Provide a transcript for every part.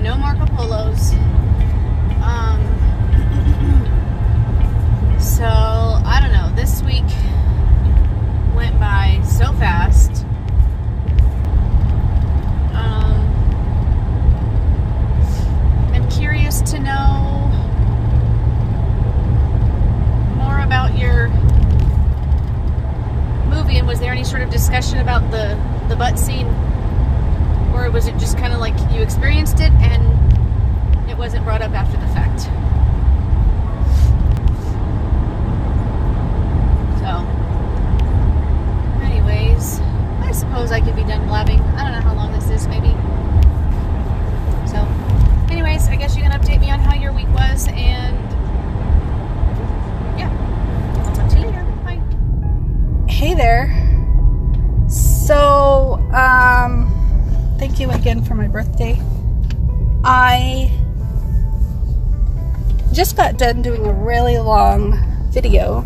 no Marco Polos. So, I don't know. This week went by so fast. I'm curious to know more about your movie, and was there any sort of discussion about the butt scene, or was it just kind of like you experienced it and it wasn't brought up after the fact? So anyways, I suppose I could be done blabbing. I don't know how long this is, maybe. So anyways, I guess you can update me on how your week was, and yeah, I'll talk to you later. Bye. Hey there. So, thank you again for my birthday. I just got done doing a really long video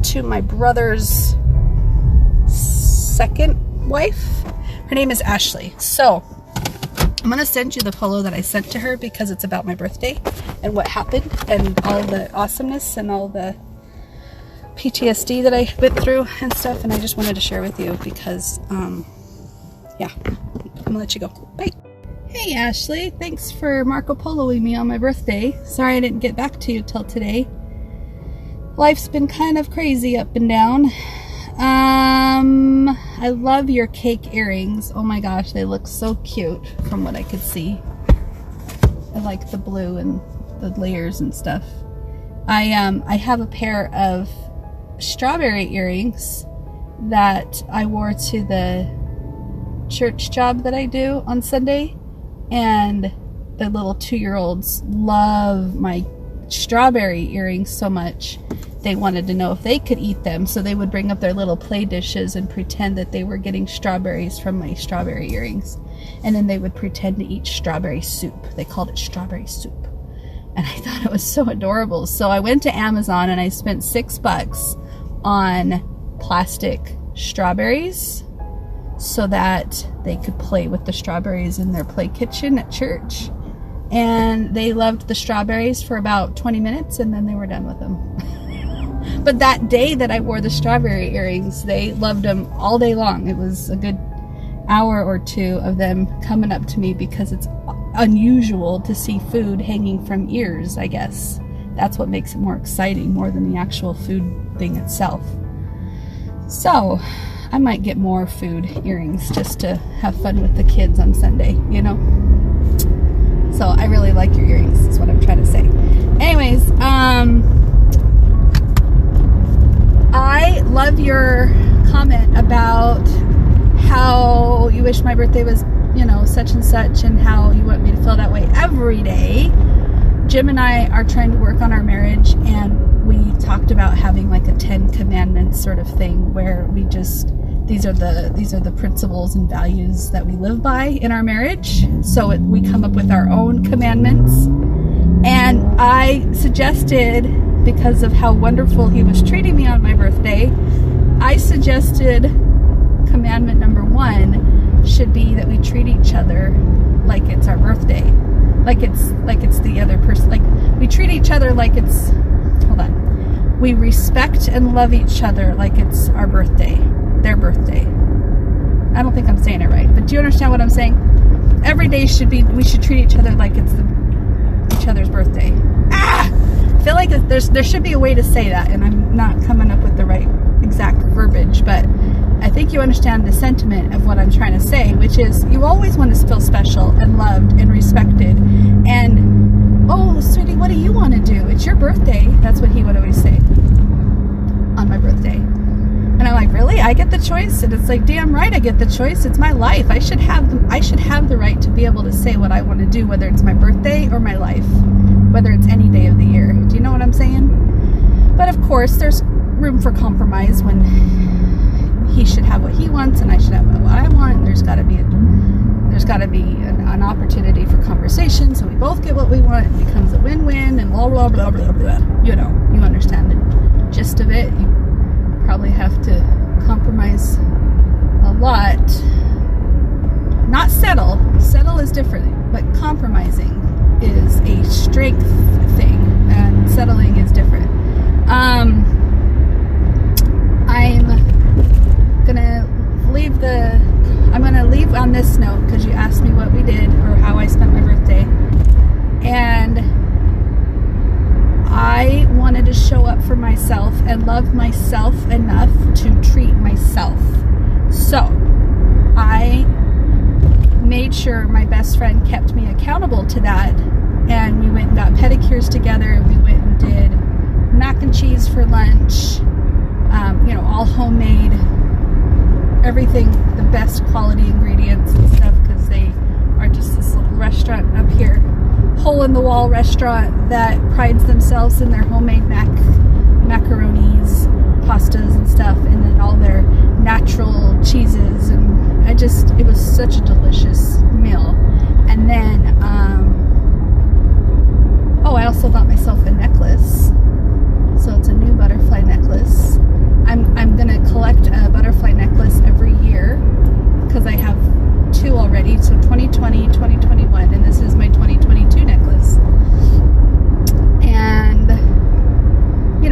to my brother's second wife. Her name is Ashley. So, I'm going to send you the polo that I sent to her because it's about my birthday and what happened and all the awesomeness and all the PTSD that I went through and stuff, and I just wanted to share with you because, yeah, I'm gonna let you go. Bye. Hey Ashley, thanks for Marco Poloing me on my birthday. Sorry I didn't get back to you till today. Life's been kind of crazy up and down. I love your cake earrings. Oh my gosh, they look so cute from what I could see. I like the blue and the layers and stuff. I have a pair of strawberry earrings that I wore to the church job that I do on Sunday, and the little 2-year-olds love my strawberry earrings so much they wanted to know if they could eat them, so they would bring up their little play dishes and pretend that they were getting strawberries from my strawberry earrings, and then they would pretend to eat strawberry soup. They called it strawberry soup, and I thought it was so adorable. So I went to Amazon and I spent $6 on plastic strawberries so that they could play with the strawberries in their play kitchen at church. And they loved the strawberries for about 20 minutes and then they were done with them. But that day that I wore the strawberry earrings, they loved them all day long. It was a good hour or two of them coming up to me because it's unusual to see food hanging from ears, I guess. That's what makes it more exciting, more than the actual food thing itself. So I might get more food earrings just to have fun with the kids on Sunday, you know? So I really like your earrings, is what I'm trying to say. Anyways, I love your comment about how you wish my birthday was, you know, such and such, and how you want me to feel that way every day. Jim and I are trying to work on our marriage, and we talked about having like a 10 commandments sort of thing where we just, these are the principles and values that we live by in our marriage. So we come up with our own commandments. And I suggested, because of how wonderful he was treating me on my birthday, I suggested commandment number 1 should be that we treat each other like it's our birthday. Like it's the other person. Like we treat each other like it's, hold on. We respect and love each other like it's our birthday, their birthday. I don't think I'm saying it right, but do you understand what I'm saying? Every day we should treat each other like it's each other's birthday. I feel like there should be a way to say that, and I'm not coming up with the right exact verbiage, but I think you understand the sentiment of what I'm trying to say, which is you always want to feel special and loved and respected. And, oh, sweetie, what do you want to do? It's your birthday. That's what he would always say on my birthday. And I'm like, really? I get the choice? And it's like, damn right I get the choice. It's my life. I should have the right to be able to say what I want to do, whether it's my birthday or my life, whether it's any day of the year. Do you know what I'm saying? But of course, there's room for compromise when he should have what he wants and I should have what I want. And there's got to be an opportunity for conversation so we both get what we want. It becomes a win-win and blah, blah, blah, blah, blah. You know, you understand the gist of it. You probably have to compromise a lot. Not settle. Settle is different, but compromising. settling is different. I'm gonna leave on this note because you asked me what we did or how I spent my birthday, and I wanted to show up for myself and love myself enough to treat myself. So I made sure my best friend kept me accountable to that, and we went and got pedicures together. We went and did mac and cheese for lunch, all homemade, everything, the best quality ingredients and stuff, because they are just this little restaurant up here, hole in the wall restaurant that prides themselves in their homemade macaronis, pastas and stuff, and then all their natural cheeses, and it was such a delicious meal. And then I also got myself a necklace. So it's a new butterfly necklace. I'm gonna collect a butterfly necklace every year because I have 2 already. So 2020, 2021, and this is my 2022 necklace. And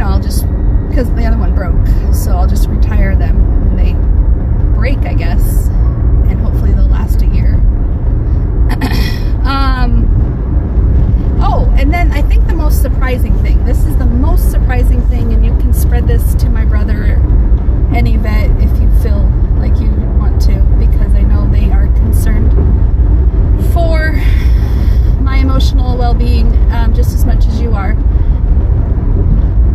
I'll just, because the other one broke, so I'll just retire them when they break, I guess, and hopefully they'll last a year. And then I think the most surprising thing, this is the most surprising thing, and you can spread this to my brother and Yvette if you feel like you want to, because I know they are concerned for my emotional well-being just as much as you are.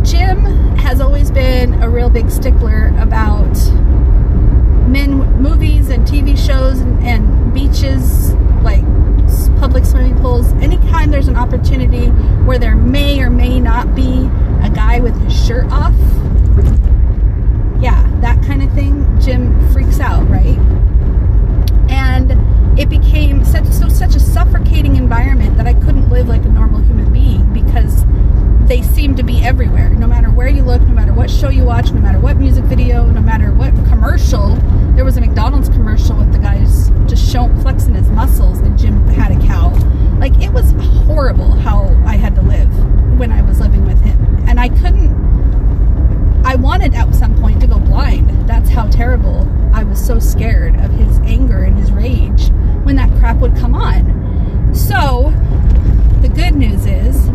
Jim has always been a real big stickler about movies and TV shows and beaches, like public swimming pools. Anytime there's an opportunity where there may or may not be a guy with his shirt off, that kind of thing, Jim freaks out, right? And it became such a suffocating environment that I couldn't live like a normal human being, because they seem to be everywhere. No matter where you look, no matter what show you watch, no matter what music video, no matter what commercial. There was a McDonald's commercial with the guys just flexing his muscles, and Jim had a cow. Like, it was horrible how I had to live when I was living with him. And I wanted at some point to go blind. That's how terrible. I was so scared of his anger and his rage when that crap would come on. So the good news is,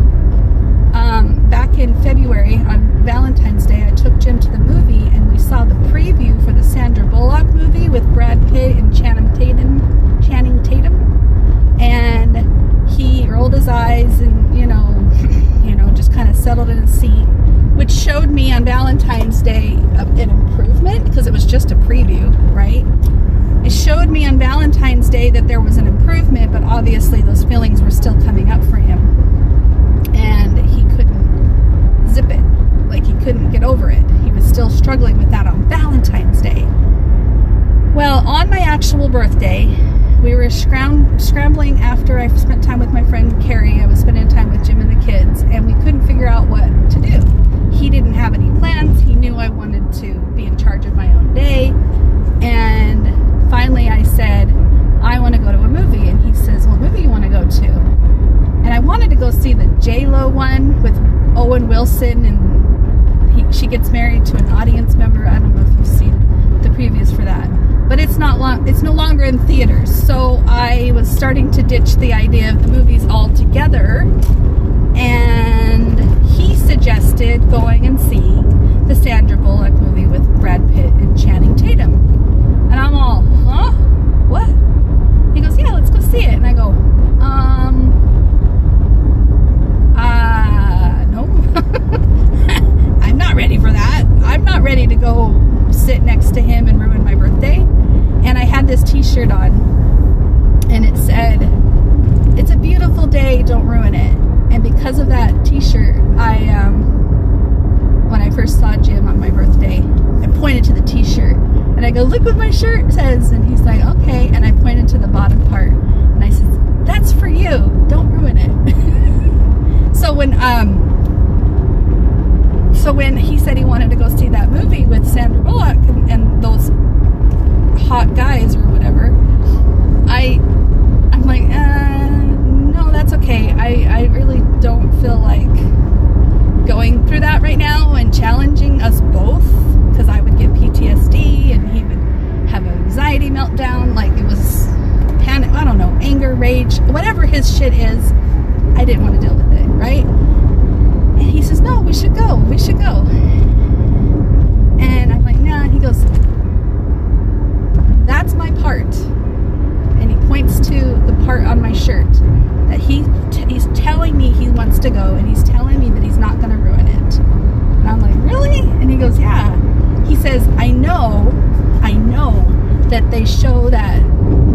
back in February on Valentine's Day, I took Jim to the movie, and we saw the preview for the Sandra Bullock movie with Brad Pitt and Channing Tatum, and he rolled his eyes and just kind of settled in his seat, which showed me on Valentine's Day an improvement, because it was just a preview, right? It showed me on Valentine's Day that there was an improvement, but obviously those feelings were still coming up for him, and he couldn't zip it. Like, he couldn't get over it. He was still struggling with that on Valentine's Day. Well, on my actual birthday, we were scrambling after I spent time with my friend Carrie. I was spending time with Jim and the kids, and we couldn't figure out what to do. He didn't have any plans. He knew I wanted to be in charge of my own day. And finally I said, I want to go to a movie. And he says, what movie you want to go to? And I wanted to go see the J-Lo one with Owen Wilson, and she gets married to an audience member. I don't know if you've seen the previews for that, but it's no longer in theaters. So I was starting to ditch the idea of the movies altogether, and he suggested going and see the Sandra Bullock movie with Brad Pitt and Channing Tatum. And I'm all, huh? What? He goes, yeah, let's go see it. And I go, no. I'm not ready for that. I'm not ready to go sit next to him and ruin my birthday. And I had this t-shirt on, and it said, it's a beautiful day, don't ruin it. And because of that t-shirt, when I first saw Jim on my birthday, I pointed to the t-shirt, and I go, look what my shirt says. And he's like, okay. And I pointed to the bottom part, and I said, that's for you, don't ruin it. So when he said he wanted to go see that movie with Sandra Bullock and those hot guys or whatever, I'm like, no, that's okay. I really don't feel like meltdown, like it was panic, I don't know, anger, rage, whatever his shit is. I didn't want to deal with it, right? And he says, no, we should go. And I'm like, nah. And he goes, that's my part. And he points to the part on my shirt that he's telling me he wants to go, and he's telling me that he's not going to ruin it. And I'm like, really? And he goes, yeah. He says, I know that they show that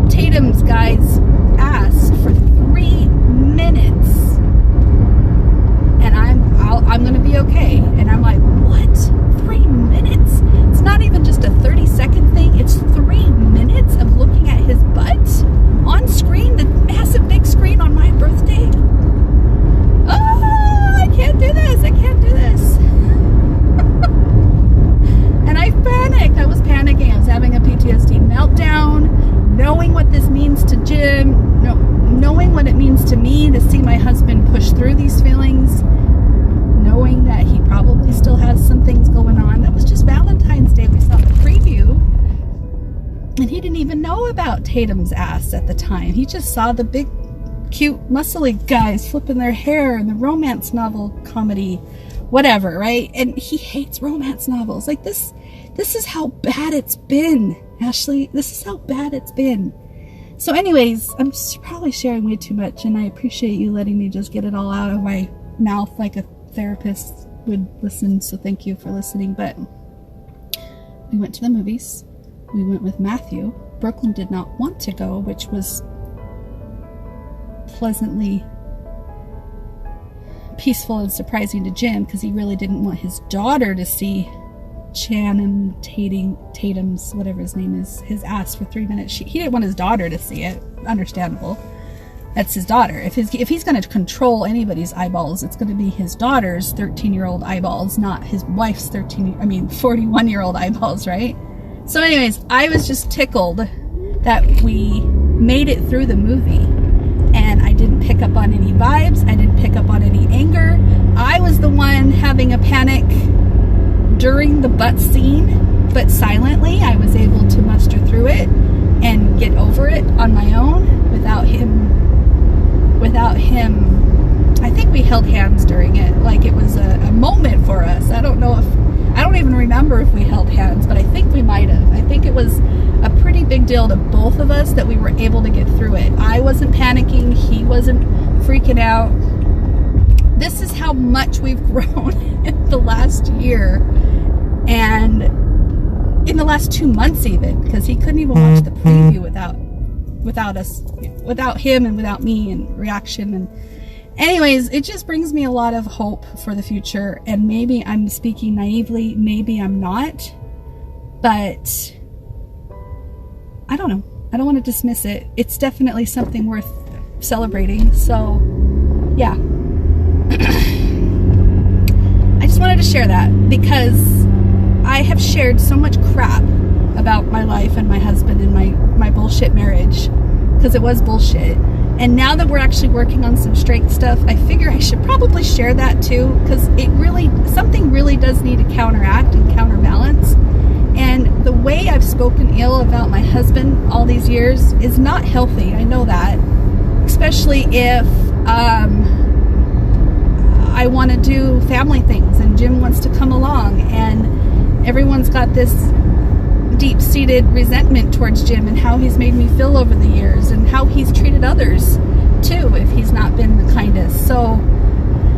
Tatum's guy's ass for 3 minutes, and I'm going to be okay. And I'm like, what? 3 minutes? It's not even just a 30-second thing. It's 3 minutes of looking at his butt on screen, the massive big screen on my birthday. Oh, I can't do this. And I panicked. I was panicking. I was having a PTSD meltdown, knowing what this means to Jim, knowing what it means to me to see my husband push through these feelings, knowing that he probably still has some things going on. That was just Valentine's Day. We saw the preview, and he didn't even know about Tatum's ass at the time. He just saw the big, cute, muscly guys flipping their hair in the romance novel comedy, whatever, right? And he hates romance novels. Like this is how bad it's been, Ashley. This is how bad it's been. So anyways, I'm probably sharing way too much, and I appreciate you letting me just get it all out of my mouth like a therapist would listen. So thank you for listening. But we went to the movies. We went with Matthew. Brooklyn did not want to go, which was pleasantly peaceful and surprising to Jim, because he really didn't want his daughter to see Channing Tatum's, whatever his name is, his ass for 3 minutes. He didn't want his daughter to see it. Understandable. That's his daughter. If he's going to control anybody's eyeballs, it's going to be his daughter's 13-year-old eyeballs, not his wife's 41-year-old eyeballs, right? So anyways, I was just tickled that we made it through the movie, and I didn't pick up on any vibes. I didn't pick up on any anger. I was the one having a panic during the butt scene, but silently I was able to muster through it and get over it on my own without him. I think we held hands during it, like it was a moment for us. I don't even remember if we held hands, but I think we might have. I think it was a pretty big deal to both of us that we were able to get through it. I wasn't panicking. He wasn't freaking out. This is how much we've grown in the last year, and in the last 2 months even, because he couldn't even watch the preview without him and without me and reaction. And anyways, it just brings me a lot of hope for the future. And maybe I'm speaking naively, maybe I'm not, but I don't know. I don't want to dismiss it. It's definitely something worth celebrating. So yeah. I just wanted to share that because I have shared so much crap about my life and my husband and my bullshit marriage, because it was bullshit. And now that we're actually working on some straight stuff, I figure I should probably share that too, because something really does need to counteract and counterbalance. And the way I've spoken ill about my husband all these years is not healthy. I know that, especially if I want to do family things and Jim wants to come along, and everyone's got this deep-seated resentment towards Jim and how he's made me feel over the years and how he's treated others too if he's not been the kindest. So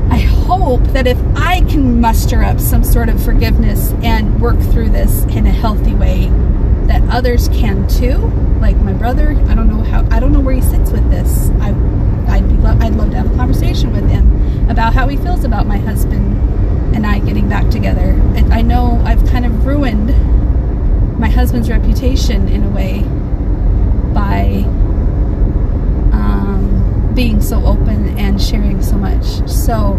I hope that if I can muster up some sort of forgiveness and work through this in a healthy way, that others can too. Like my brother, I don't know where he sits with this. I'd love to have a conversation with him about how he feels about my husband and I getting back together. I know I've kind of ruined my husband's reputation in a way by being so open and sharing so much. So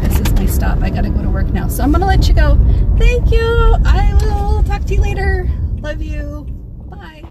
this is my stop. I gotta go to work now. So I'm gonna let you go. Thank you. I will talk to you later. Love you. Bye.